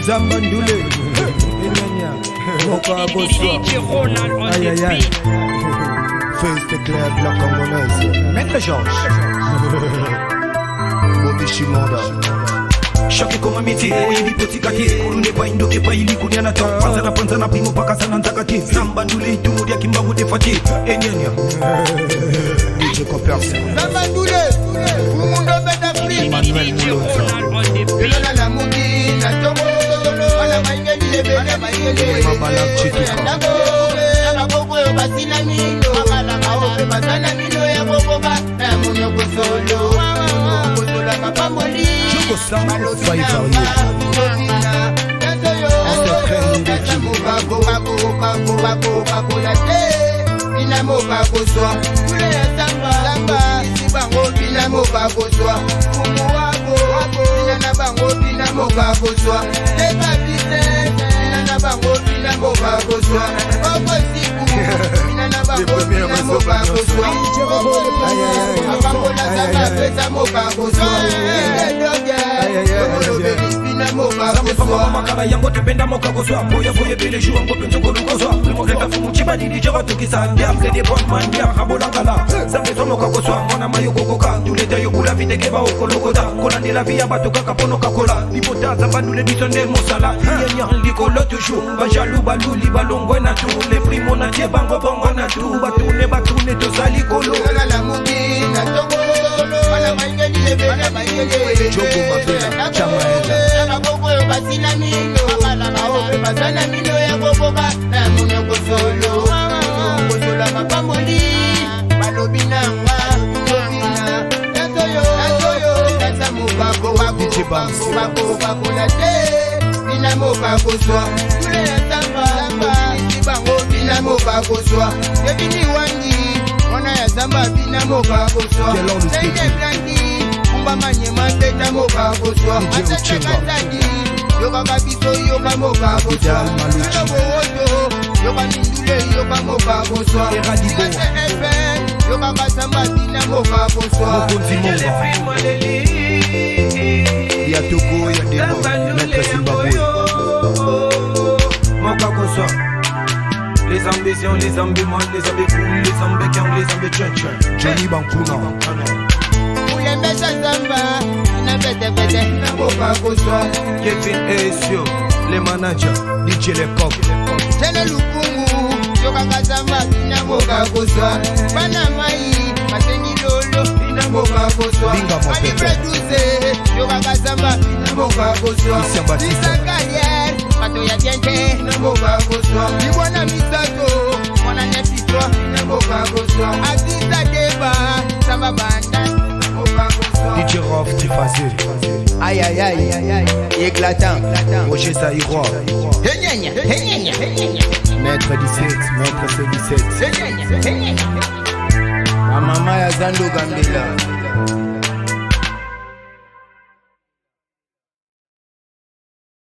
Nzamba Ndule Enyanya Moka Boswa Aïe aïe aïe Face de Claire de la Congolaise Maître Georges Bobby Shimanda Shaki koma miti, oye bipoti kati Kurune pa indoke pa ili kunyana ta Panzana primo paka sana ntakati Zamba Ndule itumu ya kimbagu defati Enyanya DJ Koperse Zamba Ndule Umundo beda free Emmanuel Moulonza Elona na mugi na togo Wana maingeli lebele maingeli Mabala Chituka Nama bobo yo basina mino Makala maope basana mino ya bobo ba Na muno kusolo Kusola kapamboli Joko Sama Faiza Oye Moka kuswa Kule ya samba Isi bango bina moka kuswa Kumu wako Bina na bango bina moka kuswa Teka bise Bina na bango bina moka kuswa Koko siku Bina na bango bina moka kuswa Abango na samba pesa moka kuswa Bina moka kuswa Makala yango tependa moka kuswa Boya boye bele juwa ngo penzo kodu kuswa Moketa fumu chiba didi jawa tukisa Ndiam zede bon man ndiam habola kala Zambe tomo kakoswa Mwana mayo kokoka Tuleta yokula videgeba okolokota Kola nila via batoka kapono kakola Nipota zamba nule bisonde mosala Yenyan likolo toujours Bajalou balou li balongwe na tout Les primo na tie bango bongo na tout Batune tozali kolo Yola la mugi na togo Wana maingeli lebele maingeli Jogo Mabela Chamaela Nama bobo yo basina mino Makala maope basana mino ya bobo ba Na muno kusolo Kusola mapamboli Balobi nanga Lobina Nasoyo Nasa mukako wako la te Bina moka kuswa Kule ya samba Isi bango bina moka kuswa Yebini wangi Mwana ya samba bina moka kuswa Seide blanki Kumba manye mateta moka kuswa Mateta kazadi Yoka kabiso yoka moka kuswa Yoka woto Yoka nindule yoka moka kuswa Yoka CFN Yoka kasamba bina moka kuswa Mokonzi Monga Ya Togo ya Demo Maître Zimbabwe Moka kuswa Les ambitions, les ambiments, les ambicoules, les ambécans, les ambéchens Johnny Bankuna Ulembeza zamba Ina bete bete Ina moka kuswa Kevin Esio, les managers DJ Lecoq Tene lukungu Yoka kazamba Ina moka kuswa Bana mai Masengi lolo Ina moka kuswa Binga Mopeto. Mani produce Yoka kazamba Ina moka kuswa Christian Baptiste. Lisa Carrière Mato ya tiente Ina moka kuswa Libwana Misato Mwana Nepitwa Ina moka kuswa Aziza Deba Samba Banda Ina moka kuswa DJ Rof Tifazé Aïe aïe aïe aïe aïe Éclatant Roger Zaïrois Henyenya Henyenya Henyenya Maître 17 Maître C17 Henyenya Henyenya Mama ya Zando Gambela